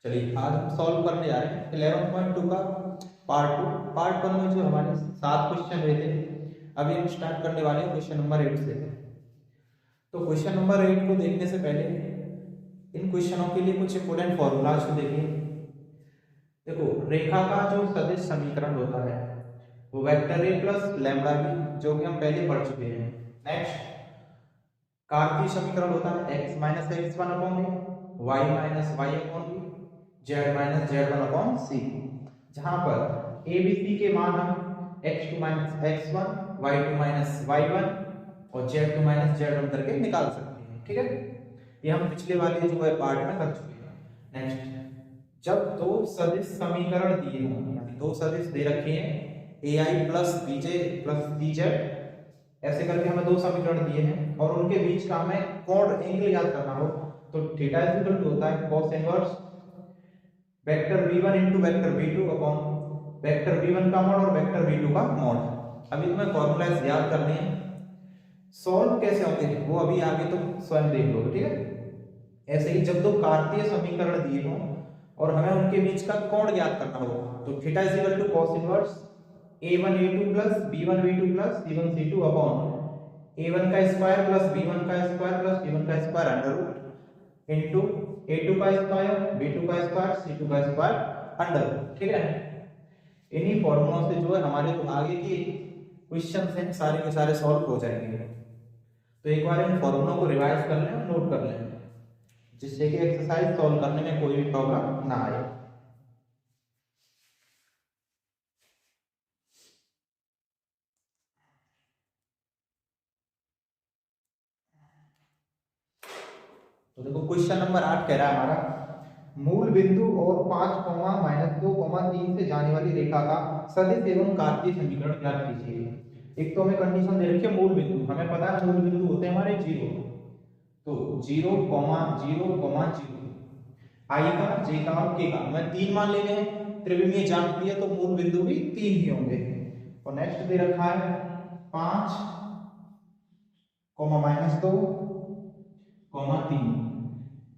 चलिए आज हम सॉल्व करने जा रहे हैं 11.2 का पार्ट 1 में जो हमारे 7 क्वेश्चन हुए थे। अभी हम स्टार्ट करने वाले हैं क्वेश्चन नंबर 8 से। तो क्वेश्चन नंबर 8 को देखने से पहले इन क्वेश्चनों के लिए कुछ इंपोर्टेंट फॉर्मूलाज को देखिए। देखो, रेखा का जो सदिश समीकरण होता है वो vector A plus lambda B, जो कि हम पहले पढ़ चुके हैं। नेक्स्ट, कार्तीय समीकरण होता है x minus x one upon a, y minus y upon b, z minus z one upon c, जहां पर ए बी सी के मान हम x2 minus x one, y2 minus y one और z2 माइनस जेड वन करके निकाल सकते हैं। ठीक है, ये हम पिछले वाले जो है पार्ट में कर चुके हैं। नेक्स्ट, जब दो सदिश समीकरण दिए हों, यानी दो सदिश दे रखे हैं ai plus bj plus cz, ऐसे करके हमें दो समीकरण दिए हैं और उनके बीच का हमें कोण एंगल याद करना हो, तो थीटा इज इक्वल टू होता है cos inverse vector v1 into vector v2 upon vector v1 का मॉड और वेक्टर v2 का मॉड। अभी तुम्हें फॉर्मूलाज याद करने हैं, सॉल्व कैसे होंगे वो अभी आगे तुम स्वयं देख लोगे। ठीक है, ऐसे ही जब दो कार्तीय समीकरण दिए हों और हमें उनके बीच का कोण ज्ञात करना हो, तो theta is equal to cos inverse a1 a2 plus b1 b2 plus c1 c2 upon a1 का स्क्वायर प्लस b1 का स्क्वायर प्लस c1 का square under root into a2 का स्क्वायर b2 का स्क्वायर c2 का square under root. ठीक है, इन्हीं फॉर्मूलों से जो है हमारे जो आगे के क्वेश्चंस हैं सारे के सारे सॉल्व हो जाएंगे। तो एक बार इन फॉर्मूलों को रिवाइज कर लें और नोट कर लें, जिससे कि एक्सरसाइज सॉल्व करने में कोई भी प्रॉब्लम ना आए। तो देखो, क्वेश्चन नंबर 8 कह रहा है हमारा, मूल बिंदु और 5 कॉमा -2 कॉमा 3 से जाने वाली रेखा का सदिश एवं कार्तीय समीकरण ज्ञात कीजिए। एक तो हमें कंडीशन दे रखी है मूल बिंदु, हमें पता है मूल बिंदु होते हैं हमारे 0, तो 0 कॉमा 0 कॉमा 0, आई का जे का और के का हमें 3 मान लेने हैं। त्रिविमीय ज्यामिति है तो मूल बिंदु भी 3 ही होंगे। और नेक्स्ट दे रखा है 5 कॉमा -2 कॉमा 3,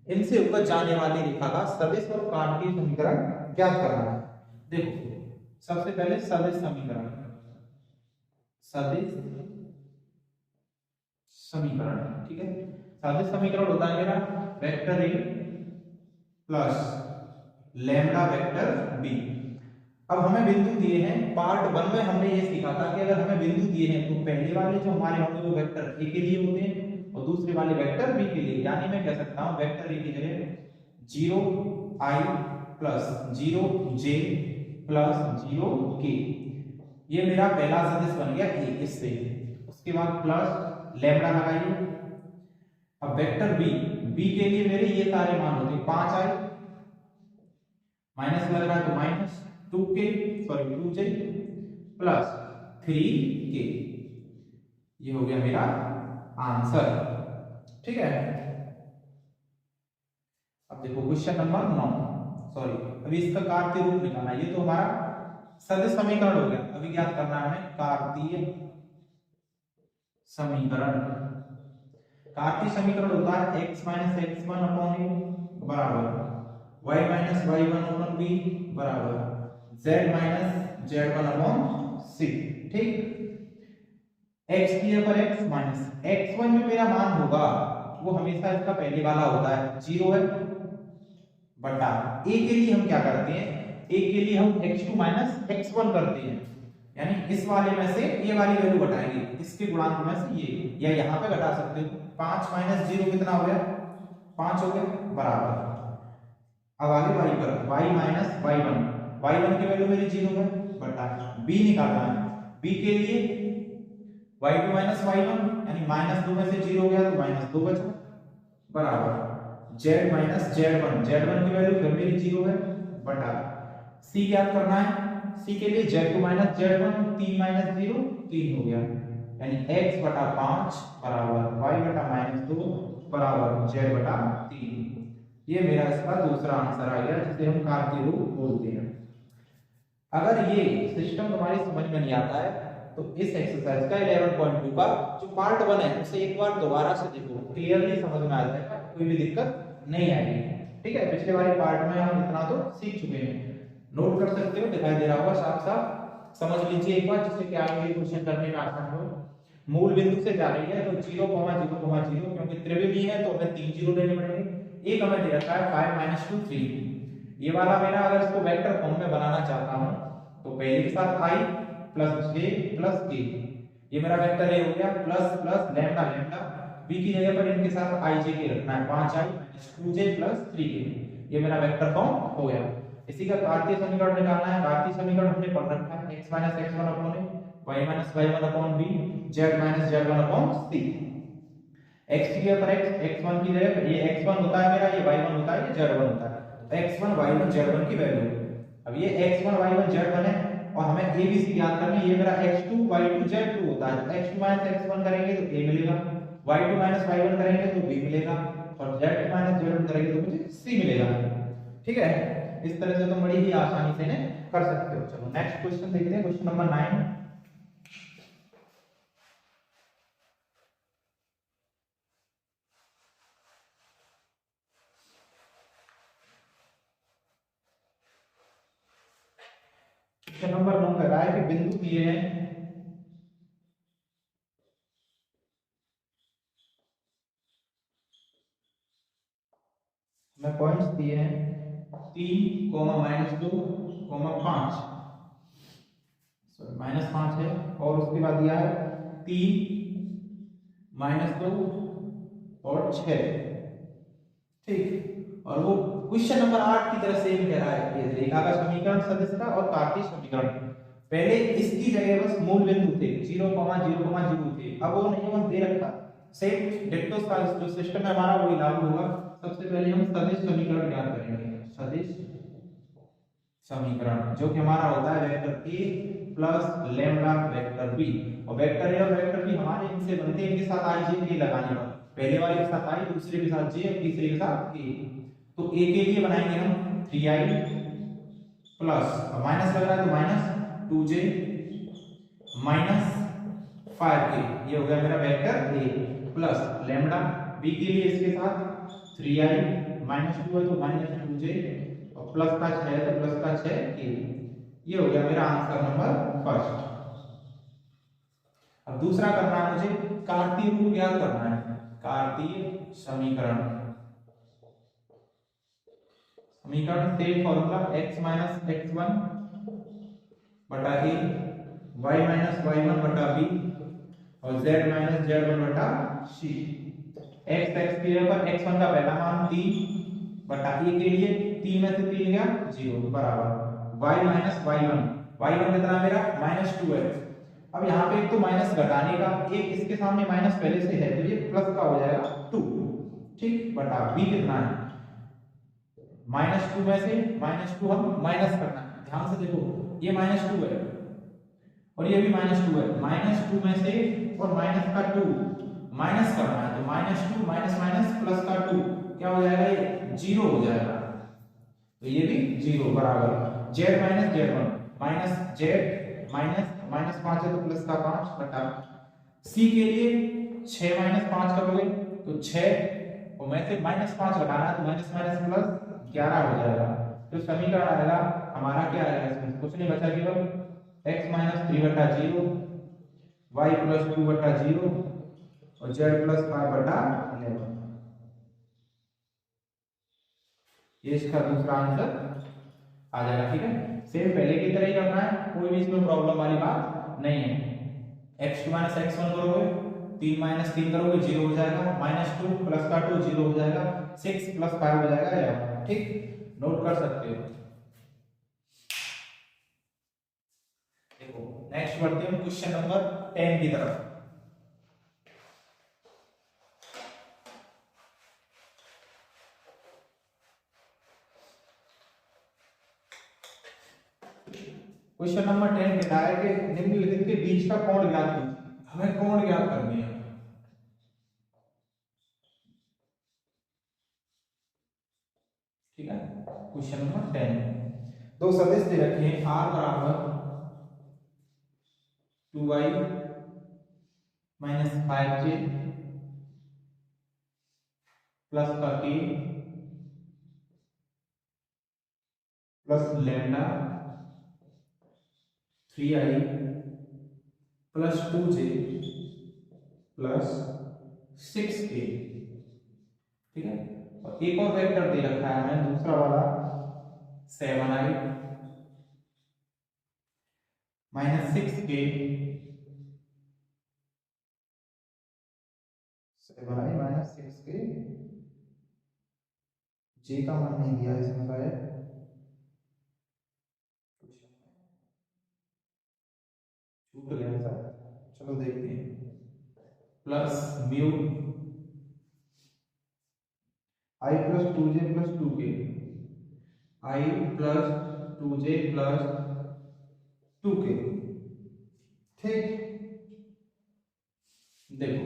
इनसे ऊपर जाने वाली रेखा का सदिश और कार्तीय समीकरण ज्ञात करना है। देखो, सबसे पहले सदिश समीकरण, सदिश समीकरण। ठीक है, सदिश समीकरण होता है मेरा vector A plus lambda vector B. अब हमें बिंदु दिए हैं, पार्ट 1 में हमने ये सीखा था कि अगर हमें बिंदु दिए हैं तो पहले वाले जो हमारे होंगे वो वेक्टर ए के लिए होते हैं और दूसरे वाले वेक्टर बी के लिए। यानी मैं कह सकता हूं वेक्टर ए की जगह 0i plus 0j plus 0k, ये मेरा पहला सदिश बन गया ए। इससे उसके बाद प्लस लैम्बडा लगाइए। अब वेक्टर बी, बी के लिए मेरे ये सारे मान होते हैं 5i, माइनस लग रहा है तो minus 2k sorry 2j plus 3k, ये हो गया मेरा आंसर। ठीक है, अब देखो क्वेश्चन नंबर 9, सॉरी अभी इसका कार्तीय रूप निकालना है। ये तो हमारा सदिश समीकरण हो गया, अभी क्या करना है हमें कार्तीय समीकरण। कार्तीय समीकरण होता है x minus x one upon a बराबर y minus y one upon b बराबर z minus z one upon c. ठीक, x की जगह पर x माइनस x1 जो मेरा मान होगा वो हमेशा इसका पहले वाला होता है 0 है, बटा a के लिए हम क्या करते हैं, a के लिए हम x2 माइनस x1 करते हैं, यानी इस वाले में से ये वाली वैल्यू घटाएंगे, इसके गुणांक में से ये, या यहाँ पे घटा सकते हो। 5 माइनस 0 कितना हो गया, 5 हो गया बराबर। अब आगे y पर y माइनस y1 की वैल्यू मेरी 0 है बटा b निकालना है। b के लिए y2 माइनस y1 यानी -2 में से 0 गया तो -2 बचा बराबर z माइनस z1 की वैल्यू फिर मेरी 0 है बटा c ज्ञात करना है। c के लिए z2 माइनस z1 3 माइनस 0 3 हो गया, यानी x बटा 5 बराबर y बटा -2 बराबर z बटा 3। ये मेरा इसका दूसरा आंसर आ गया, जिसे हम कार्तीय रूप बोलते हैं। अगर ये सिस्टम तुम्हारी समझ में नहीं आता है तो इस एक्सरसाइज का 11.2 का जो पार्ट 1 है उसे एक बार दोबारा से देखो, क्लियरली समझ में आ जाएगा, कोई भी दिक्कत नहीं आएगी। ठीक है, पिछले वाले पार्ट में हम इतना तो सीख चुके हैं। नोट कर सकते हो, दिखाई दे रहा होगा साफ साफ, समझ लीजिए एक बार जिससे कि आगे क्वेश्चन करने में आसान हो। मूल बिंदु से जा रही है तो 0,0,0, क्योंकि त्रिविमीय है तो हमें 3 जीरो लेने पड़ेंगे। एक हमें दे रखा है 5 - 2 3। ये वाला मेरा अगर इसको वेक्टर फॉर्म में बनाना चाहता हूं तो पहले के साथ i plus j plus k, ये मेरा वेक्टर a हो गया, plus plus lambda lambda, b की जगह पर इनके साथ i j k रखना है, 5i - 2j प्लस 3k, ये मेरा वेक्टर फॉर्म हो गया। इसी का घातीय समीकरण निकालना है। घातीय समीकरण हमने पढ़ रखा है, x - x1 upon a, y - y1 upon b, z - z1 upon c। x की जगह पर x, x1 की जगह पर ये x1 होता है मेरा, ये y1 होता है, ये z1 होता है, तो x1 y1 z1 की वैल्यू। अब ये x1 y1 z1 है और हमें a b c याद करनी है, ये मेरा x2 y2 z2 होता है, तो x2 - x1 करेंगे तो a मिलेगा, y2 - y1 करेंगे तो b मिलेगा, और z - z1 करेंगे तो मुझे c मिलेगा। ठीक है, इस तरह से तुम बड़ी ही आसानी से कर सकते हो। चलो नेक्स्ट क्वेश्चन देखते हैं, क्वेश्चन नंबर 9। क्वेश्चन नंबर 9 कह रहा है कि बिंदु दिए हैं, हमें पॉइंट्स दिए हैं 3, -2, 5, सॉरी -5 है, और उसके बाद दिया है 3, -2 और 6। ठीक, और वो क्वेश्चन नंबर 8 की तरह सेम कह रहा है, ये रेखा का समीकरण सदिश और कार्तीय समीकरण। पहले इसकी जगह बस मूल बिंदु थे 0,0,0 थे, अब वो नहीं, बस दे रखा सेम डिट्टो का जो सिस्टम है हमारा वही लागू होगा। सबसे पहले हम सदिश समीकरण ज्ञात करेंगे, सदिश समीकरण जो कि हमारा होता है vector a plus lambda vector b, और वेक्टर a और वेक्टर b हमारे इनसे बनते हैं, इनके साथ i j k लगाने पर, पहले वाले के साथ i, दूसरे के साथ j और तीसरे के साथ k। तो a के लिए बनाएंगे हम 3i प्लस, माइनस लग रहा है तो -2j -5k, ये हो गया मेरा vector a, plus lambda b के लिए इसके साथ 3i -2 है तो -2j, और प्लस का 6 है तो प्लस का 6k, ये हो गया मेरा आंसर नंबर फर्स्ट। अब दूसरा करना है मुझे कार्तीय रूप ज्ञात करना है, कार्तीय समीकरण। समीकरण सेम फॉर्मूला x - x1 बटा a, y - y1 बटा b, और z - z1 बटा c। x की जगह पर x1 का पहला मान 3 बटा a के लिए 3 में से 3 गया 0 बराबर y - y1 कितना मेरा -2 है। अब यहाँ पे एक तो माइनस घटाने का, एक इसके सामने माइनस पहले से है तो ये प्लस का हो जाएगा 2, ठीक, बटा b कितना है -2 में से -2 हम माइनस करना है, ध्यान से देखो ये -2 है और ये भी -2 है, -2 में से और माइनस का 2 माइनस करना है, तो -2 माइनस माइनस प्लस का 2 क्या हो जाएगा, ये 0 हो जाएगा, तो ये भी 0 बराबर z - z1 minus z minus 5 है तो प्लस का 5 बटा c के लिए 6 - 5 करोगे तो 6 और में से -5 घटाना है तो माइनस माइनस प्लस 11 हो जाएगा। तो समीकरण आएगा हमारा क्या आएगा, इसमें कुछ नहीं बचा, केवल x - 3 बटा 0, y + 2 बटा 0 और z + 5 बटा 11, ये इसका दूसरा आंसर आ जाएगा। ठीक है, सेम पहले की तरह ही करना है, कोई भी इसमें प्रॉब्लम वाली बात नहीं है। x2 - x1 करोगे, 3 - 3 करोगे 0 हो जाएगा, -2 प्लस का 2 0 हो जाएगा, 6 + 5 हो जाएगा 11। ठीक, नोट कर सकते हो। देखो नेक्स्ट बढ़ते हैं क्वेश्चन नंबर 10 की तरफ। क्वेश्चन नंबर 10 कहता है कि निम्नलिखित के बीच का कोण ज्ञात कीजिए, हमें कोण ज्ञात करनी है। ठीक है, क्वेश्चन नंबर 10, दो सदिश दे रखे हैं r बराबर 2y - 5j प्लस का k plus lambda 3i plus 2j plus 6k, ठीक है। और एक और वेक्टर दे रखा है हमें दूसरा वाला 7i minus 6k, 7i minus 6k, j का मान नहीं दिया इसमें शायद, छूट गया सर, चलो देखते हैं। Plus mu i plus 2j plus 2k, i plus 2j plus 2k, ठीक। देखो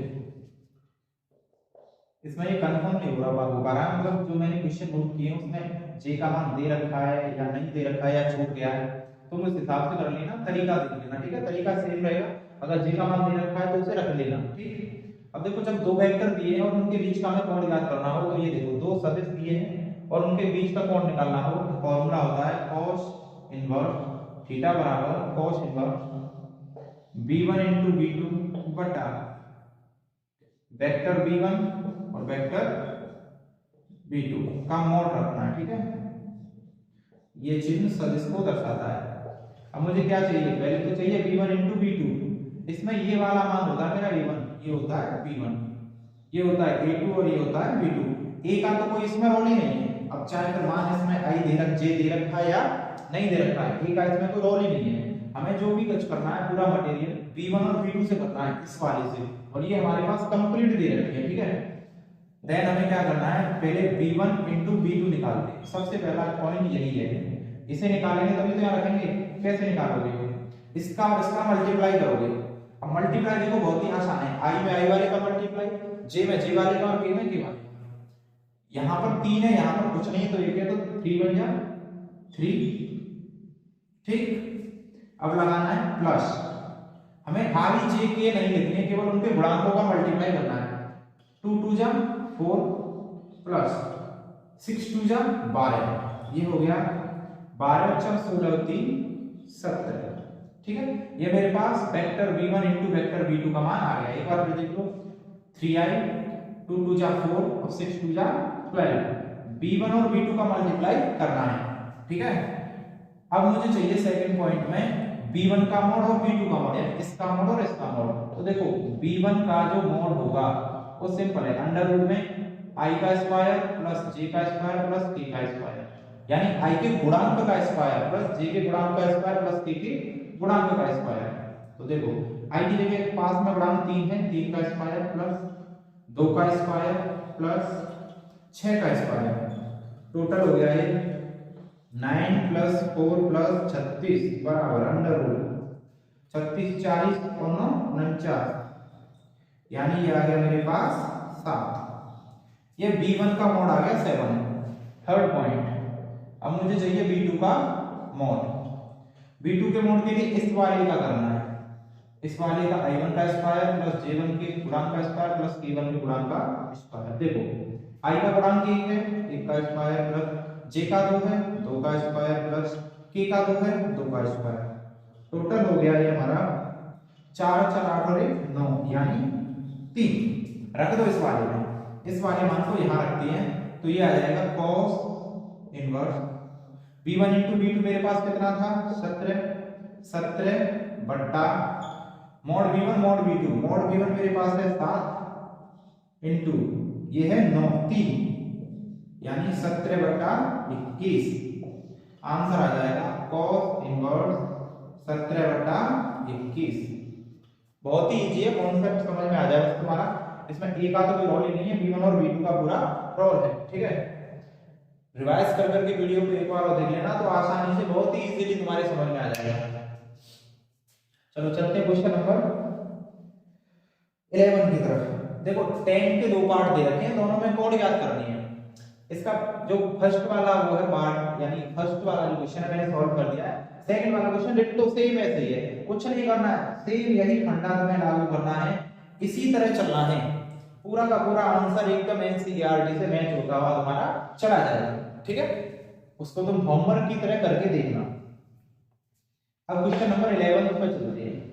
इसमें ये कंफर्म नहीं हो रहा बाबू बारा, मतलब जो मैंने क्वेश्चन नोट किए उसमें j का मान दे रखा है या नहीं दे रखा है या छूट गया है, तो उस हिसाब से कर लेना, तरीका देख लेना, ठीक है। तरीका सेम रहेगा, अगर j का मान दे रखा है तो उसे रख लेना, ठीक। अब देखो जब दो वेक्टर दिए हैं और उनके बीच का हमें कोण ज्ञात करना हो, तो ये देखो दो सदिश दिए हैं और उनके बीच का कोण निकालना हो, तो फॉर्मूला होता है cos इनवर्स थीटा बराबर cos inverse b1 into b2 बटा वेक्टर b1 और वेक्टर b2 का मोड रखना है, ठीक है। ये चिन्ह सदिश को दर्शाता है। अब मुझे क्या चाहिए, पहले तो चाहिए b1 into b2, इसमें ये वाला मान होता है मेरा a1, ये होता है b1, ये होता है a2 और ये होता है b2। a का तो कोई इसमें रोल ही नहीं है, अब चाहे फिर मान इसमें i दे रखा j दे रखा है या नहीं दे रखा है, a का इसमें कोई रोल ही नहीं है। हमें जो भी कुछ करना है पूरा मटेरियल b1 और b2 से करना है, इस वाले से, और ये हमारे पास कंप्लीट दे रखी है, ठीक है। देन हमें क्या करना है, पहले b1 into b2 निकालते हैं, सबसे पहला पॉइंट यही है, इसे निकालेंगे तभी तो यहाँ रखेंगे। कैसे निकालोगे, इसका और इसका मल्टीप्लाई करोगे। अब मल्टीप्लाई देखो बहुत ही आसान है, i में i वाले का मल्टीप्लाई, j में j वाले का और k में k वाले। यहाँ पर 3 है, यहाँ पर कुछ नहीं, तो एक है तो 3 बन जा 3, ठीक। अब लगाना है प्लस, हमें खाली j k नहीं लिखनी है, केवल उनके गुणांकों का मल्टीप्लाई करना है। 2 2 जा 4 प्लस 6 2 जा 12, ये हो गया 12 4 16 3 17, ठीक है। ये मेरे पास vector v1 into vector v2 का मान आ गया। एक बार फिर देख लो, 3i 2 2 जा 4 और 6 2 जा 12, v1 और v2 का मल्टीप्लाई करना है, ठीक है। अब मुझे चाहिए सेकंड पॉइंट में b1 का मोड और b2 का मोड, यानी इसका मोड और इसका मोड। तो देखो b1 का जो मोड होगा वो सिंपल है, अंडर रूट में i का स्क्वायर प्लस j का स्क्वायर प्लस k का स्क्वायर, यानी i के गुणांक का स्क्वायर प्लस j के गुणांक का स्क्वायर प्लस k के गुणांक का स्क्वायर। तो देखो i की जगह पास में गुणांक 3 है, 3 का स्क्वायर प्लस 2 का स्क्वायर प्लस 6 का स्क्वायर, टोटल हो गया ये 9 प्लस 4 प्लस 36 बराबर अंडर रूट 36 40 और 9 49, यानी ये आ गया मेरे पास 7। ये b1 का मोड आ गया 7। थर्ड पॉइंट, अब मुझे चाहिए b2 का मोड। b2 के मोड के लिए इस वाले का करना है, इस वाले का i1 का स्क्वायर प्लस j1 के गुणांक का स्क्वायर प्लस k1 के गुणांक का स्क्वायर। देखो i का गुणांक 1 है, 1 का स्क्वायर प्लस j का 2 है, 2 का स्क्वायर प्लस k का 2 है, 2 का स्क्वायर। टोटल हो गया ये हमारा 4 4 8 और 1 9, यानी 3। रख दो इस वाले में, इस वाले मान को यहाँ रखते हैं, तो ये आ जाएगा cos inverse b1 into b2 मेरे पास कितना था 17 बट्टा mode b1 mode b2, mode b1 मेरे पास है 7 इंटू ये है 9 3, यानी 17 बट्टा 21। आंसर आ जाएगा cos इनवर्स 17 बट्टा 21। बहुत ही इजी है, कॉन्सेप्ट समझ में आ जाएगा तुम्हारा। इसमें a का तो कोई रोल ही नहीं है, b1 और b2 का पूरा रोल है, ठीक है। रिवाइज कर करके वीडियो को एक बार और देख लेना, तो आसानी से बहुत ही इजीली तुम्हारे समझ में आ जाएगा। चलो चलते हैं क्वेश्चन नंबर 11 की तरफ। देखो 10 के 2 पार्ट दे रखे हैं, दोनों में कोड याद करनी है। इसका जो फर्स्ट वाला वो है पार्ट, यानी फर्स्ट वाला जो क्वेश्चन है मैंने सॉल्व कर दिया है। सेकंड वाला क्वेश्चन डिट्टो सेम ऐसे ही है, कुछ नहीं करना है, सेम यही फंडा तुम्हें लागू करना है, इसी तरह चलना है। पूरा का पूरा आंसर एकदम एनसीईआरटी से मैच होता हुआ तुम्हारा चला जाएगा, ठीक है। उसको तुम होमवर्क की तरह करके देखना। अब क्वेश्चन नंबर 11 पर चलते हैं।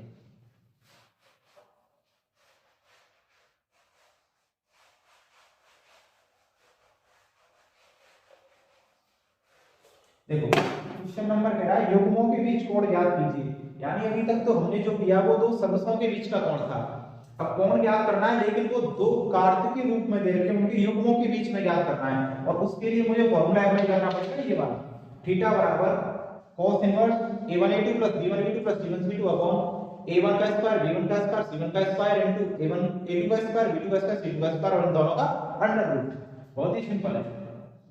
देखो क्वेश्चन नंबर कह रहा है युग्मों के बीच कोण ज्ञात कीजिए। यानी अभी तक तो हमने जो किया वो दो सदस्यों के बीच का कोण था, अब कोण ज्ञात करना है, लेकिन वो दो कार्तीय रूप में दे रखे हैं, उनके युग्मों के बीच में ज्ञात करना है। और उसके लिए मुझे फॉर्मूला अप्लाई करना पड़ेगा, ये वाला थीटा बराबर cos inverse a1a2 b1b2 c1c2 upon a1 का स्क्वायर b1 का स्क्वायर c1 का स्क्वायर इनटू a1a2 का स्क्वायर b2 का स्क्वायर c2 का स्क्वायर और इन दोनों का अंडर रूट। बहुत ही सिंपल है।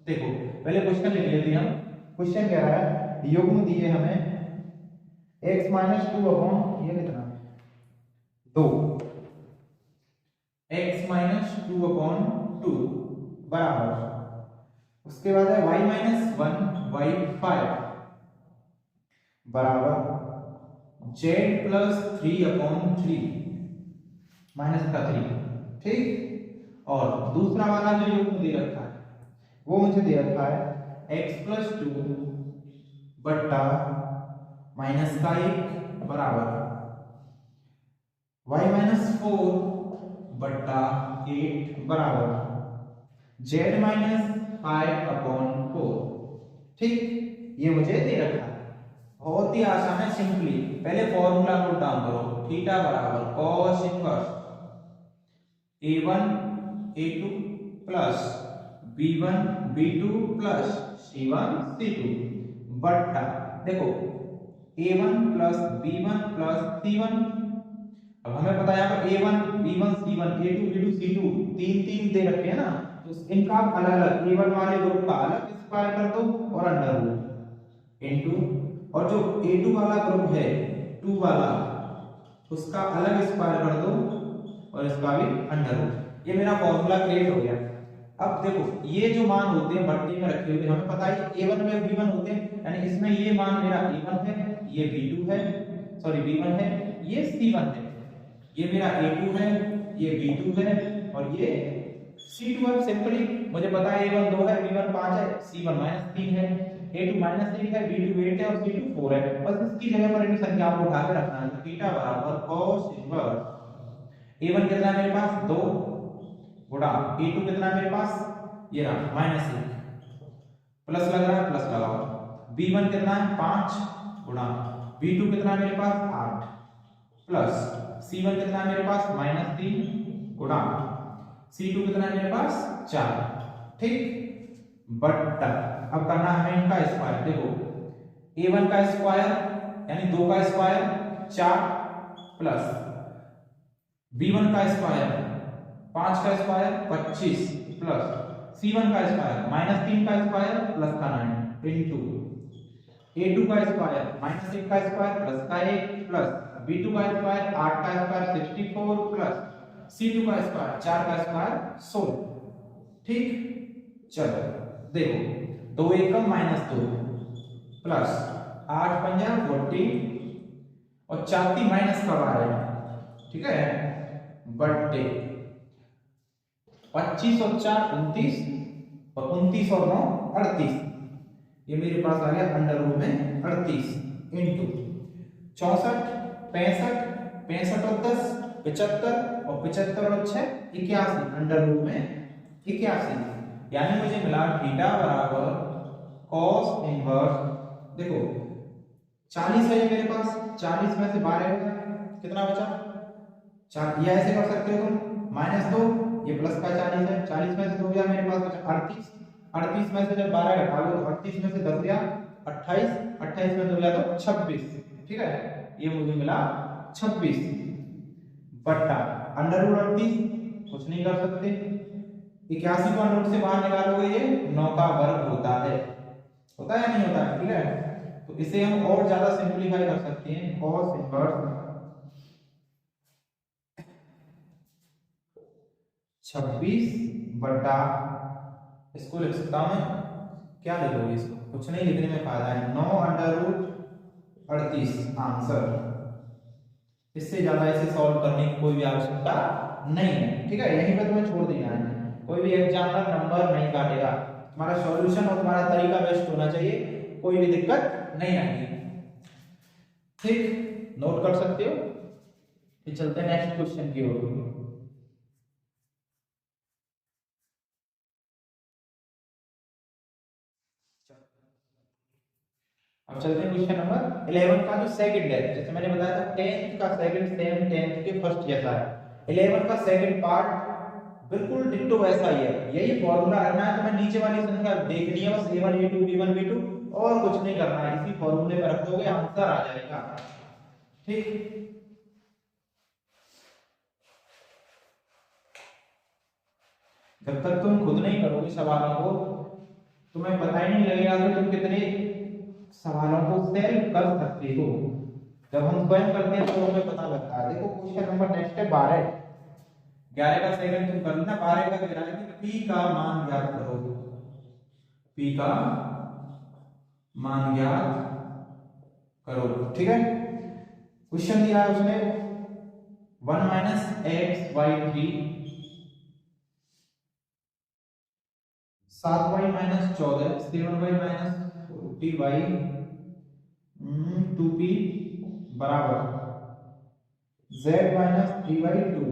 देखो पहले क्वेश्चन लिख लेते हैं हम। क्वेश्चन कह रहा है युग्म दिए हमें x - 2 अपॉन ये कितना 2 x - 2 अपॉन 2 बराबर, उसके बाद है y - 1 y5 बराबर z प्लस 3 अपॉन 3 माइनस का 3। ठीक, और दूसरा वाला जो युग्म दे रखा है वो मुझे दे रखा है x प्लस 2 बट्टा माइनस का 1 बराबर y माइनस 4 बट्टा 8 बराबर z माइनस 5 अपॉन 4। ठीक, ये मुझे दे रखा है। बहुत ही आसान है, सिंपली पहले फॉर्मूला नोट डाउन करो। थीटा बराबर cos inverse a1 a2 plus b1 b2 plus c1 c2 बट्टा देखो a1 plus b1 plus c1। अब हमें पता है यहाँ पर a1 b1 c1 a2 b2 c2 तीन तीन दे रखे हैं ना, तो इनका अलग अलग a1 वाले ग्रुप का अलग स्क्वायर कर दो और अंडर रूट इनटू, और जो a2 वाला ग्रुप है 2 वाला उसका अलग स्क्वायर कर दो और इसका भी अंडर रूट। ये मेरा फॉर्मूला क्रिएट हो गया। अब देखो ये जो मान होते हैं भट्टी में रखे हुए, हमें पता है a1 में b1 होते हैं, यानी इसमें ये मान मेरा a1 है, ये b2 है, सॉरी b1 है, ये c1 है, ये मेरा a2 है, ये b2 है और ये c2 है। सिंपली मुझे पता है a1 2 है, b1 5 है, c1 -3 है, a2 -3 है, b2 8 है और c2 4 है। बस इसकी जगह पर इन संख्याओं को उठा के रखना है। तो थीटा बराबर cos इनवर्स a1 कितना है मेरे पास 2 गुणा a2 कितना है मेरे पास ये रहा -1 प्लस लग रहा है, प्लस लगाओ, b1 कितना है 5 गुणा b2 कितना है मेरे पास 8 प्लस c1 कितना है मेरे पास -3 गुणा c2 कितना है मेरे पास 4। ठीक, बट्टा अब करना है हमें इनका स्क्वायर। देखो a1 का स्क्वायर यानी 2 का स्क्वायर 4 प्लस b1 का स्क्वायर 5 का स्क्वायर 25 प्लस c1 का स्क्वायर -3 का स्क्वायर प्लस का 9 इनटू a2 का स्क्वायर -1 का स्क्वायर प्लस का 1 प्लस b2 का स्क्वायर 8 का स्क्वायर 64 प्लस c2 का स्क्वायर 4 का स्क्वायर 16। ठीक, चलो देखो 2 एकम -2 प्लस 8 पंजा 40 और 4 माइनस का 12। ठीक है, बट्टे 25 और 4 29 और 29 और 9 38। ये मेरे पास आ गया अंडर रूट में 38 इनटू 64 65 65 और 10 75 और 75 और 6 81 अंडर रूट में 81। यानी मुझे मिला थीटा बराबर cos इनवर्स, देखो 40 है मेरे पास, 40 में से 12 कितना बचा 4, ये ऐसे कर सकते हो तुम -2 ये प्लस का 40 है, 40 में से 2 गया मेरे पास बचा 38, 38 में से जब 12 घटाओगे तो 38 में से 10 गया 28, 28 में 2 गया तो 26। ठीक है, ये मुझे मिला 26 बट्टा अंडर रूट 38 कुछ नहीं कर सकते, 81 को अंडर रूट से बाहर निकालोगे ये 9 का वर्ग होता है या नहीं होता है। ठीक है, तो इसे हम और ज्यादा सिंपलीफाई कर सकते हैं, cos इनवर्स 26 बटा इसको लिख सकता हूं मैं, क्या लिखोगे इसको, कुछ नहीं लिखने में फायदा है, 9 अंडर रूट 38 आंसर। इससे ज्यादा इसे सॉल्व करने की कोई भी आवश्यकता नहीं है। ठीक है, यहीं पर तुम्हें छोड़ देना है, कोई भी एग्जामिनर नंबर नहीं काटेगा। तुम्हारा सॉल्यूशन और तुम्हारा तरीका बेस्ट होना चाहिए, कोई भी दिक्कत नहीं आएगी। ठीक, नोट कर सकते हो। फिर चलते हैं नेक्स्ट क्वेश्चन की ओर। अब चलते हैं क्वेश्चन नंबर 11 का जो सेकंड है। जैसे मैंने बताया था 10th का सेकंड सेम 10th के फर्स्ट जैसा है, 11 का सेकंड पार्ट बिल्कुल डिट्टो वैसा ही है। यही फॉर्मूला रखना है, तो मैं नीचे वाली संख्या देखनी है बस, a1 a2 b1 b2 और कुछ नहीं करना है। इसी फॉर्मूले में रख दोगे आंसर आ जाएगा। ठीक, जब तक तुम खुद नहीं करोगे सवालों को तुम्हें पता ही नहीं लगेगा कि तुम कितने सवालों को सेल्फ कर सकते हो। जब हम स्वयं करते हैं तो हमें पता लगता है। देखो क्वेश्चन नंबर नेक्स्ट है 12। 11 का सेकंड तुम कर लेना, 12 का कह रहा है कि p का मान ज्ञात करो। p का मान ज्ञात करो। ठीक है, क्वेश्चन दिया है उसने 1 - x y 3 7y - 14 7y - 40y 2p बराबर z - 3y 2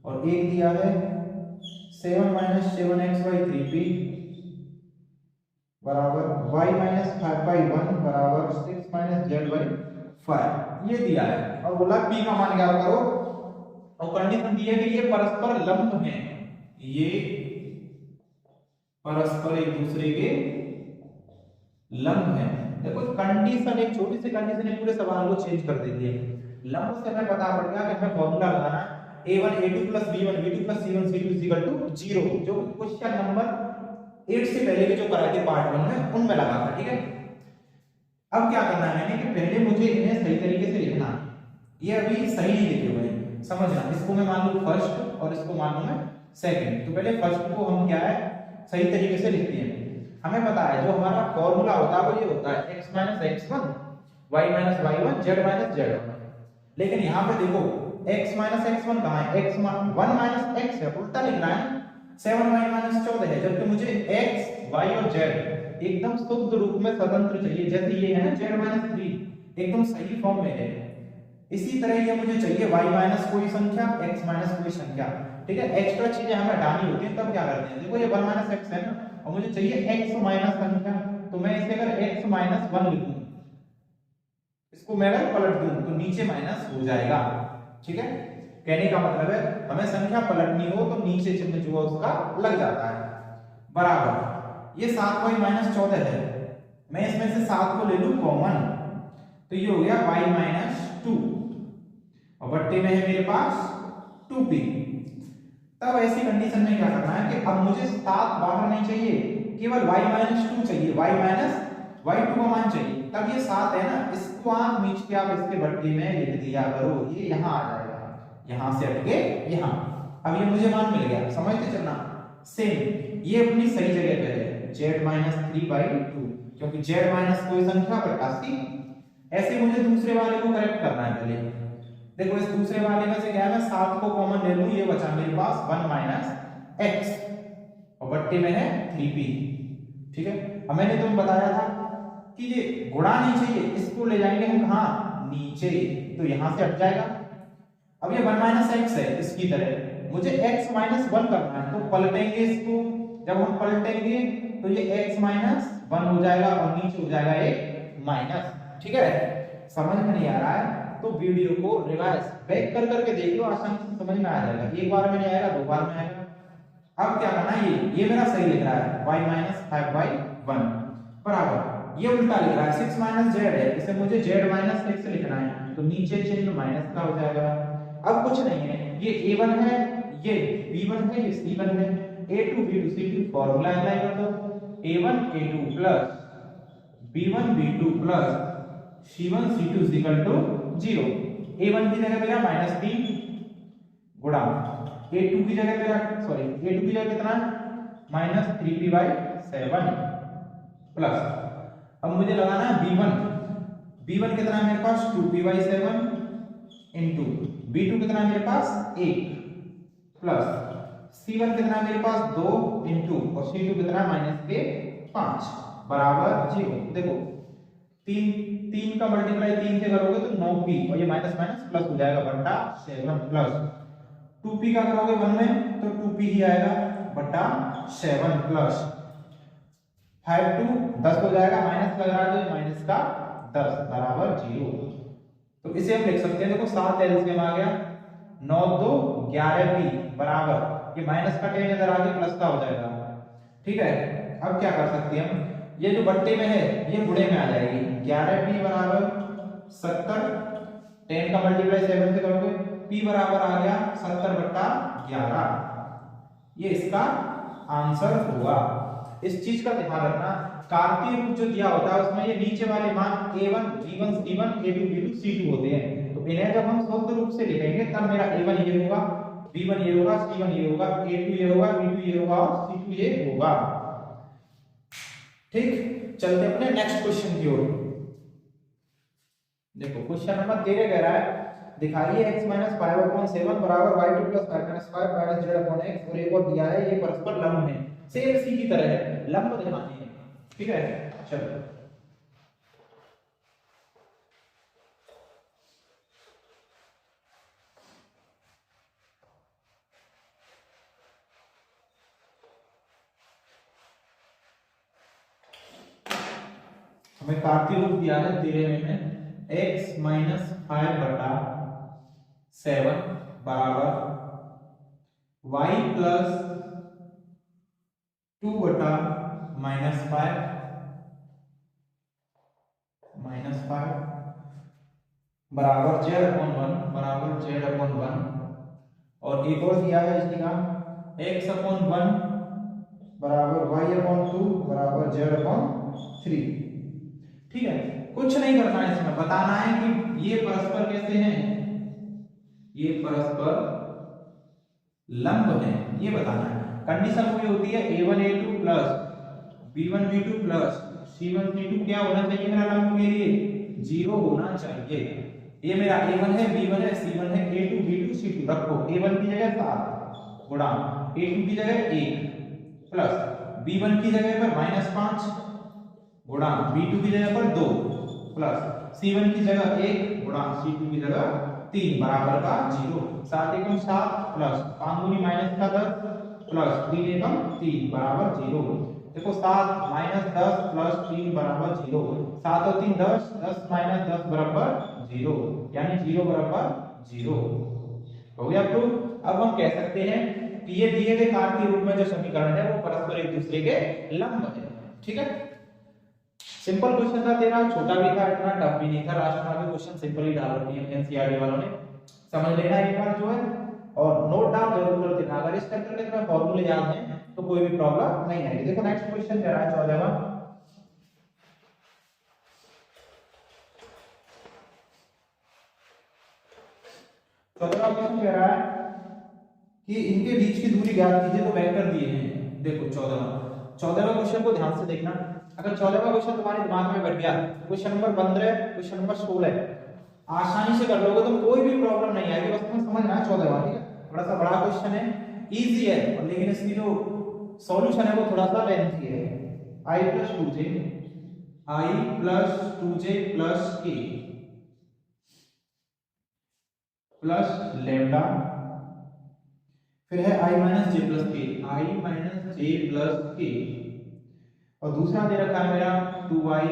और एक दिया है 7 - 7xy 3p बराबर y - 5y1 बराबर 6 - zy 5। ये दिया है और बोला p का मान ज्ञात करो और कंडीशन दी है कि ये परस्पर लंब हैं, ये परस्पर एक दूसरे के लंब हैं। देखो कंडीशन, एक छोटी सी कंडीशन ने पूरे सवाल को चेंज कर देती है। लंब से हमें पता पड़ गया कि हमें फॉर्मूला लगाना है a1 a2 b1 b2 c1 c2 0, जो क्वेश्चन नंबर 8 से पहले के जो कराए थे पार्ट 1 में उनमें लगा था। ठीक है, अब क्या करना है मैंने कि पहले मुझे इन्हें सही तरीके से लिखना है। ये अभी सही नहीं लिखे हुए हैं, समझना। इसको मैं मान लूं फर्स्ट और इसको मान लूं मैं सेकंड। तो पहले फर्स्ट को हम क्या है सही तरीके से लिखते हैं। हमें पता है जो हमारा फॉर्मूला होता है वो ये होता है x - x1 y - y1 z - z1। लेकिन यहाँ पे देखो x - x1 कहाँ है, x 1 - x है, उल्टा लिखना है। 7y - 14 है, जबकि मुझे x y और z एकदम शुद्ध रूप में स्वतंत्र चाहिए। जैसे ये है ना z - 3 एकदम सही फॉर्म में है, इसी तरह ये मुझे चाहिए y - कोई संख्या x - कोई संख्या। ठीक है, एक्स्ट्रा चीजें हमें हटानी होती हैं, तब क्या करते हैं। देखो ये 1 - x है ना और मुझे चाहिए x माइनस संख्या, तो मैं इसे अगर x - 1 लिखूं, इसको मैं अगर पलट दूं तो नीचे माइनस हो जाएगा। ठीक है, कहने का मतलब है हमें संख्या पलटनी हो तो नीचे चिन्ह जो है उसका लग जाता है। बराबर ये 7y - 14 है, मैं इसमें से 7 को ले लूं कॉमन, तो ये हो गया y - 2 और बट्टे में है मेरे पास 2p। तब ऐसी कंडीशन में क्या करना है कि अब मुझे 7 बाहर नहीं चाहिए, केवल y - 2 चाहिए, y2 का मान चाहिए। तब ये 7 है ना, इसको आप नीचे के आप इसके बट्टे में लिख दिया करो, ये यहां आ जाएगा, यहां से हटके यहां। अब ये मुझे मान मिल गया, समझते चलना। सेम ये अपनी सही जगह पे है z - 3/2, क्योंकि z - कोई संख्या पर 80। ऐसे मुझे दूसरे वाले को करेक्ट करना है। पहले देखो इस दूसरे वाले में से क्या है, मैं 7 को कॉमन ले लूं, ये बचा मेरे पास 1 - x और बट्टे में है 3p। ठीक है, अब मैंने तुम्हें बताया था कि ये गुणा नहीं चाहिए, इसको ले जाएंगे हम कहां नीचे, तो यहां से हट जाएगा। अब ये 1 - x है, इसकी तरह मुझे x - 1 करना है, तो पलटेंगे इसको। जब हम पलटेंगे तो ये x - 1 हो जाएगा और नीचे हो जाएगा एक माइनस। ठीक है, समझ में नहीं आ रहा है तो वीडियो को रिवाइज बैक कर करके देख लो, आसानी से समझ में आ जाएगा। एक बार में नहीं आएगा, दो बार में आएगा। अब क्या करना है, ये मेरा सही लिख रहा है y - 5y1 बराबर, ये उल्टा लिख रहा है 6 - z है, इसे मुझे z - 6 लिखना है, तो नीचे चिन्ह माइनस का हो जाएगा। अब कुछ नहीं है, ये a1 है, ये b1 है, ये c1 है, a2 b2 c2 formula apply कर दो। a1 a2 plus b1 b2 plus c1 c2 0। a1 की जगह मेरा -3 गुणा a2 की जगह मेरा a2 की जगह कितना -3p/7 प्लस, अब मुझे लगाना है b1 कितना है मेरे पास 2p/7 इनटू b2 कितना है मेरे पास 1 प्लस C1 कितना है मेरे पास 2 इंटू और C2 कितना है माइनस के 5 बराबर 0। देखो तीन का मल्टीप्लाई 3 से करोगे तो 9p और ये माइनस माइनस प्लस हो जाएगा बटा 7 प्लस 2p का करोगे 1 में तो 2p ही आएगा बटा 7 प्लस 5 2 10 हो जाएगा माइनस लग रहा है तो माइनस का 10 बराबर 0। तो इसे हम लिख सकते हैं देखो 7 एलसीएम आ गया 9 2 11p बराबर ये माइनस का 10 इधर आगे प्लस का हो जाएगा। ठीक है अब क्या कर सकते हैं हम ये जो बट्टे में है ये बुढ़े में आ जाएगी 11p बराबर 70 10 का मल्टीप्लाई 7 से करोगे p बराबर आ गया 70 बट्टा 11 ये इसका आंसर हुआ। इस चीज का ध्यान रखना कार्तीय रूप जो दिया होता है उसमें ये नीचे वाले मान a1 b1 c1 a2 b2 c2 होते हैं तो इन्हें जब हम शुद्ध रूप से लिखेंगे तब मेरा a1 ये होगा b1 ये होगा c1 ये होगा a2 ये होगा b2 ये होगा और c2 ये होगा। ठीक चलते अपने नेक्स्ट क्वेश्चन की ओर। देखो क्वेश्चन नंबर 13 कह रहा है दिखाइए x 5/7 बराबर y2 + 5 - z/x और एक और दिया है ये परस्पर लंब है सेम इसी की तरह है लंब दिखाने हैं। ठीक है चलो हमें कार्तीय रूप दिया है 13 में x - 5/7 बराबर y + 2/-5 बराबर z/1 बराबर z/1 और एक और दिया है इसी का x/1 बराबर y/2 बराबर z/3। ठीक है कुछ नहीं करना है इसमें बताना है कि ये परस्पर कैसे हैं ये परस्पर लंब हैं ये बताना है। कंडीशन वही होती है a1 a2 plus b1 b2 plus c1 c2 क्या होना चाहिए मेरा लंब के लिए 0 होना चाहिए। ये मेरा a1 है b1 है c1 है a2 b2 c2 रखो a1 की जगह 7 गुणा a2 की जगह 1 प्लस b1 की जगह पर -5 गुणा b2 की जगह पर 2 प्लस c1 की जगह 1 गुणा c2 की जगह 3 बराबर का 0 7 एकम 7 प्लस 5 दूनी माइनस का 10 प्लस 3 एकम 3 बराबर 0। देखो 7 - 10 प्लस 3 बराबर 0 7 और 3 10 10 - 10 बराबर 0 यानी 0 बराबर 0 हो गया प्रूफ। अब हम कह सकते हैं कि ये दिए गए कार्तीय रूप में जो समीकरण है वो परस्पर एक दूसरे के लंब है। ठीक है सिंपल क्वेश्चन था तेरा छोटा भी था इतना टफ भी नहीं था राष्ट्र में क्वेश्चन सिंपल ही डाल रखी है एनसीईआरटी वालों ने समझ लेना एक बार जो है और नोट डाउन जरूर कर देना। अगर इस चैप्टर के तुम्हें फॉर्मूले याद हैं तो कोई भी प्रॉब्लम नहीं आएगी। देखो नेक्स्ट क्वेश्चन कह रहा है 14वां क्वेश्चन कह रहा है कि इनके बीच की दूरी ज्ञात कीजिए तो वेक्टर दिए हैं। देखो 14वां क्वेश्चन को ध्यान से देखना। अगर 14वां क्वेश्चन तुम्हारे दिमाग में बैठ गया क्वेश्चन नंबर 15 क्वेश्चन नंबर 16 आसानी से कर लोगे तो कोई भी प्रॉब्लम नहीं आएगी। बस तुम्हें समझना है 14वां ठीक है थोड़ा सा बड़ा क्वेश्चन है इजी है और लेकिन इसकी जो सॉल्यूशन है वो थोड़ा सा लेंथी है। i + 2j + k plus lambda फिर है i - j + k और दूसरा दे रखा है मेरा 2i -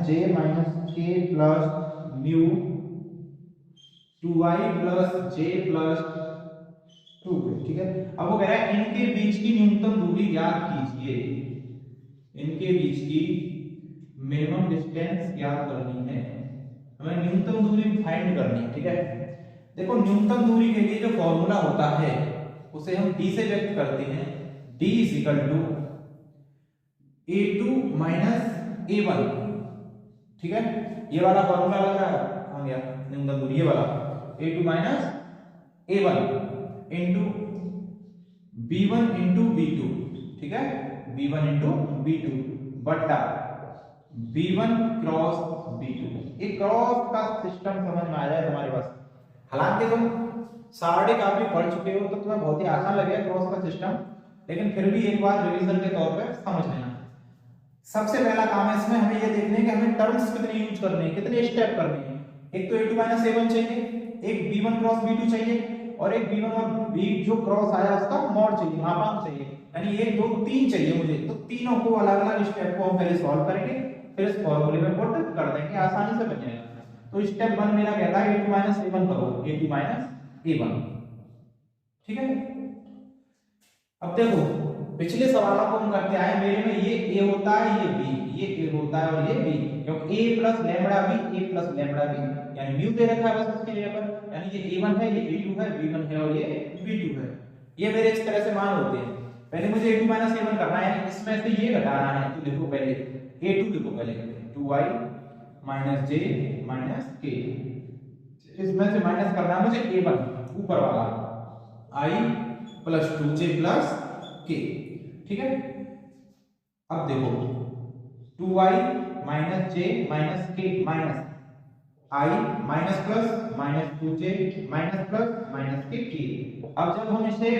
j - k plus mu 2i + j + 2 ठीक है। अब वो कह रहा है इनके बीच की न्यूनतम दूरी ज्ञात कीजिए। इनके बीच की मिनिमम डिस्टेंस ज्ञात करनी है हमें न्यूनतम दूरी फाइंड करनी है। ठीक है देखो न्यूनतम दूरी के लिए जो फॉर्मूला होता है उसे हम d से व्यक्त करते हैं d = a2 - a1 ठीक है ये वाला फॉर्मूला लग रहा है आ गया न्यूनतम दूरी ये वाला a2 - a1 into b1 into b2 ठीक है b1 into b2 बटा b1 क्रॉस b2 एक क्रॉस का सिस्टम समझ में आ जाए तुम्हारे पास। हालांकि तुम सारणी काफी पढ़ चुके हो तो तुम्हें बहुत ही आसान लगेगा क्रॉस का सिस्टम, लेकिन फिर भी एक बार रिवीजन के तौर पे समझ लेना। सबसे पहला काम है इसमें हमें ये देखना है कि हमें टर्म्स कितने यूज करने हैं, कितने स्टेप करने हैं। एक तो a2 - a1 चाहिए, एक b1 क्रॉस b2 चाहिए, और एक b1 और b जो क्रॉस आया उसका मॉड चाहिए, मापांक चाहिए, यानी 1 2 3 चाहिए मुझे। तो तीनों को अलग अलग स्टेप को हम पहले सॉल्व करेंगे, फिर इस फॉर्मूले में पुट कर देंगे, आसानी से बन जाएगा। तो स्टेप 1 मेरा कहता है a2 - a1 करो, a2 - a1, ठीक है। अब देखो पिछले सवालों को हम करते आए, मेरे में ये a होता है, ये b, ये a होता है और ये b, क्योंकि a + λb, a + λb यानी म्यू दे रखा है बस उसकी जगह पर, यानी ये a1 है, ये a2 है, b1 है और ये b2 है। ये मेरे इस तरह से मान होते हैं। पहले मुझे a2 - a1 करना है, इसमें से ये घटाना है, तो देखो पहले a2 लिखो, पहले 2y - j - k, इसमें से माइनस करना है मुझे a1 ऊपर वाला, i + 2j + k, ठीक है। अब देखो 2y - j - k minus i minus plus minus 2j minus plus k k। अब जब हम इसे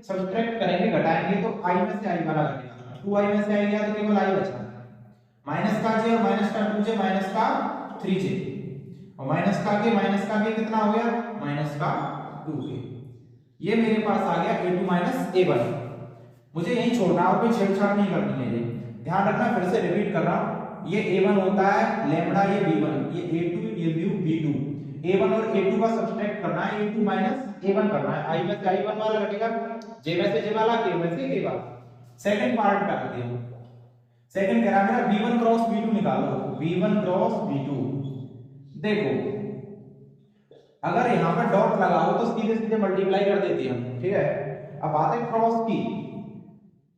सब्ट्रैक्ट करेंगे, घटाएंगे, तो i में से i वाला घटेगा, 2i में से i गया तो केवल i बचा, माइनस का j और माइनस का 2j माइनस का 3j, और माइनस का k कितना हो गया, माइनस का 2k। ये मेरे पास आ गया a2 - a1। मुझे यही छोड़ना और कोई छेड़छाड़ नहीं करनी है। ध्यान रखना, फिर से रिपीट कर रहा हूं, ये a1 होता है लैम्बडा, ये b1, ये a2, ये b2, a1 और a2 का सब्ट्रैक्ट करना है, a2 - a1 करना है, i में से i1 वाला घटेगा, j में से j वाला, k में से k वाला। सेकंड पार्ट पे आते हैं। सेकंड कह रहा है मेरा b1 क्रॉस b2 निकालो, b1 क्रॉस b2। देखो अगर यहां पर डॉट लगाओ तो सीधे सीधे मल्टीप्लाई कर देते हैं हम, ठीक है। अब बात है क्रॉस की,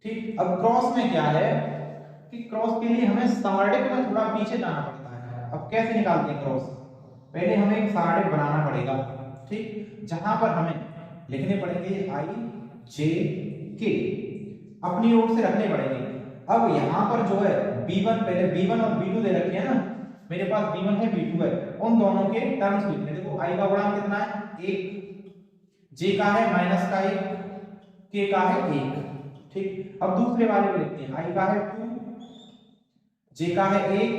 ठीक। अब क्रॉस में क्या है कि क्रॉस के लिए हमें सारणी में थोड़ा पीछे जाना पड़ता है। अब कैसे निकालते हैं क्रॉस, पहले हमें एक सारणी बनाना पड़ेगा, ठीक, जहां पर हमें लिखने पड़ेंगे i j k, अपनी ओर से रखने पड़ेंगे। अब यहां पर जो है b1, पहले b1 और b2 दे रखे हैं ना, मेरे पास b1 है, b2 है, उन दोनों के टर्म्स लिखने। देखो i का गुणांक कितना है, 1, j का है -1, k का है 1, ठीक। अब दूसरे वाले को लिखते हैं, i का है 2, j का है 1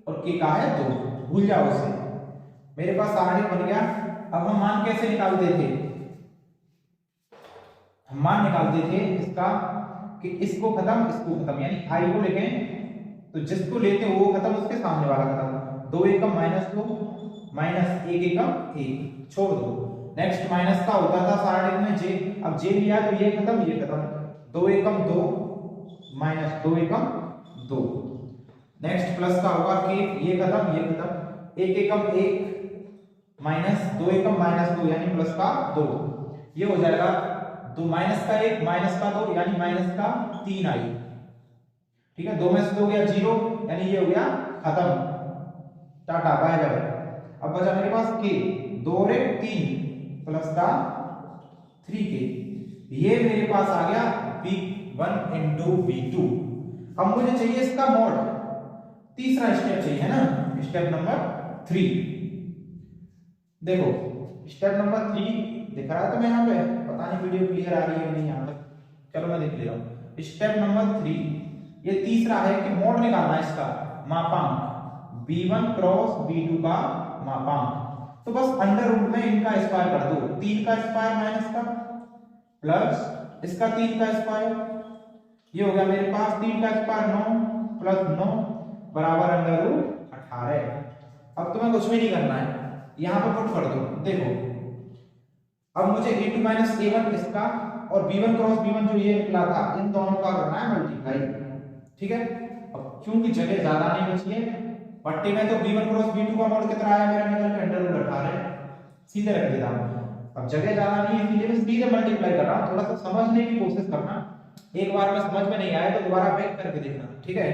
और k का है 2, भूल जाओ उसे। मेरे पास सारणी बन गया। अब हम मान कैसे निकालते थे, हम मान निकालते थे इसका कि इसको खत्म, यानी i को लिखें तो जिसको लेते हो वो खत्म, उसके सामने वाला खत्म, 2 एकम -2 -1 एकम 1, छोड़ दो। नेक्स्ट माइनस का होता था सारणी में j, अब j लिया तो ये खत्म, 2 एकम 2 -2 एकम 2। नेक्स्ट प्लस का होगा k, ये खत्म, 1 एकम 1 -2 एकम -2 यानी प्लस का 2, ये हो जाएगा 2 माइनस का 1 माइनस का 2 यानी माइनस का 3 आई, ठीक है। 2 में से 2 गया 0, यानी ये हो गया खत्म, टाटा बाय बाय। अब बचा मेरे पास k, 2 और 1 3 प्लस का 3k, ये मेरे पास आ गया b1 into b2। अब मुझे चाहिए इसका मॉड, तीसरा स्टेप चाहिए, है ना, स्टेप नंबर 3। देखो स्टेप नंबर 3 दिख रहा है तुम्हें यहाँ पे, पता नहीं वीडियो क्लियर आ रही है नहीं यहाँ तक, चलो मैं देख ले रहा हूँ। स्टेप नंबर 3 ये तीसरा है कि मोड निकालना है इसका मापांक, b1 क्रॉस b2 का मापांक। तो बस अंडर रूट में इनका स्क्वायर कर दो, 3 का स्क्वायर माइनस का प्लस इसका 3 का स्क्वायर, ये हो गया मेरे पास 3 का स्क्वायर 9 प्लस 9 बराबर अंडर रूट 18। अब तुम्हें कुछ भी नहीं करना है, यहां पर पुट कर दो। देखो अब मुझे a2 - a1 इसका और b1 क्रॉस b1 जो ये निकला था, इन दोनों का करना है मल्टीप्लाई, ठीक है। अब क्योंकि जगह ज्यादा नहीं बची है पट्टी में, तो b1 क्रॉस b2 का मोड कितना आया मेरा निकल के अंडर रूट 18, सीधे रख देता हूं। अब जगह ज्यादा नहीं है इसलिए मैं सीधे मल्टीप्लाई कर रहा हूं। थोड़ा सा समझने की कोशिश करना, एक बार में समझ में नहीं आया तो दोबारा बैक करके देखना, ठीक है।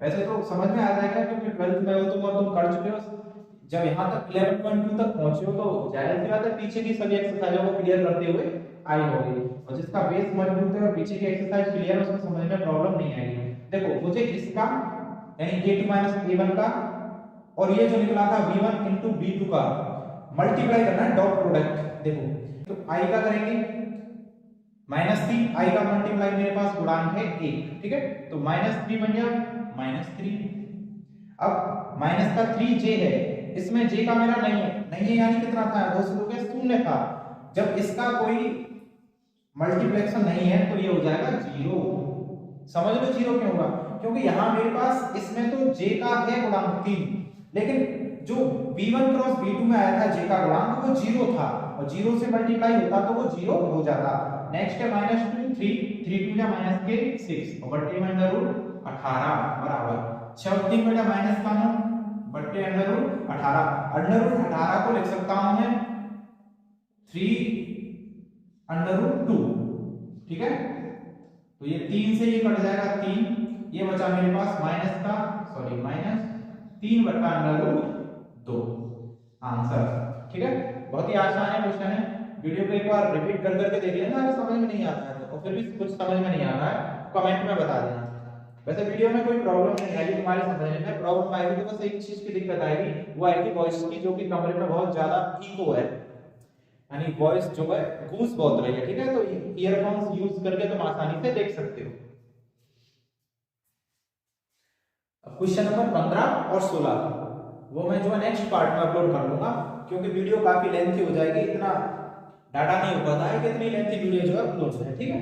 वैसे तो समझ में आ जाएगा क्योंकि 12th में हो तुम कर चुके हो, जब यहाँ तक 11.2 तक पहुंचे हो तो जाहिर सी बात है पीछे की सभी एक्सरसाइजों को क्लियर करते हुए आई होगी, और जिसका बेस मजबूत है और पीछे की एक्सरसाइज क्लियर है उसको समझ में प्रॉब्लम नहीं आएगी। देखो मुझे इसका यानी a2 - a1 का और ये जो निकला था b1 into b2 का मल्टीप्लाई करना है, डॉट प्रोडक्ट। देखो तो आई का करेंगे -3, आई का मल्टीप्लाई मेरे पास गुणांक है 1, ठीक है, तो -3 बन गया -3। अब माइनस का 3j है, इसमें j का मेरा नहीं है यानी कितना था दोस्तों के 0 था। जब इसका कोई मल्टीप्लिकेशन नहीं है तो ये हो जाएगा 0। समझ लो 0 क्यों होगा, क्योंकि यहां मेरे पास इसमें तो j का है गुणांक 3, लेकिन जो b1 क्रॉस b2 में आया था j का गुणांक वो 0 था, और 0 से मल्टीप्लाई होता तो वो 0 हो जाता। नेक्स्ट है -2 3 2 जा माइनस के 6 बटे √18 बराबर 6 और 3 बटा -9 बटे √18। √18 को लिख सकता हूं मैं 3√2, ठीक है, तो ये 3 से ये कट जाएगा 3, ये बचा मेरे पास -3 बटा √2 आंसर, ठीक है। बहुत ही आसान है क्वेश्चन है, वीडियो को एक बार रिपीट कर करके देख लेना, अगर समझ में नहीं आता है तो, और फिर भी कुछ समझ में नहीं आता है कमेंट में बता देना। वैसे वीडियो में कोई प्रॉब्लम नहीं आएगी तुम्हारे समझने में, प्रॉब्लम आएगी तो बस एक चीज की दिक्कत आएगी, वो आएगी वॉइस की, जो कि कमरे में बहुत ज्यादा इको है, यानी वॉइस जो है गूंज बहुत रही है, ठीक है, तो ईयरफोन्स यूज करके तुम आसानी से देख सकते हो। अब क्वेश्चन नंबर 15 और 16 वो मैं जो है नेक्स्ट पार्ट में अपलोड कर दूंगा, क्योंकि वीडियो काफी लेंथी हो जाएगी, इतना डाटा नहीं हो पाता है कि इतनी लेंथी वीडियो जो है अपलोड है, ठीक है।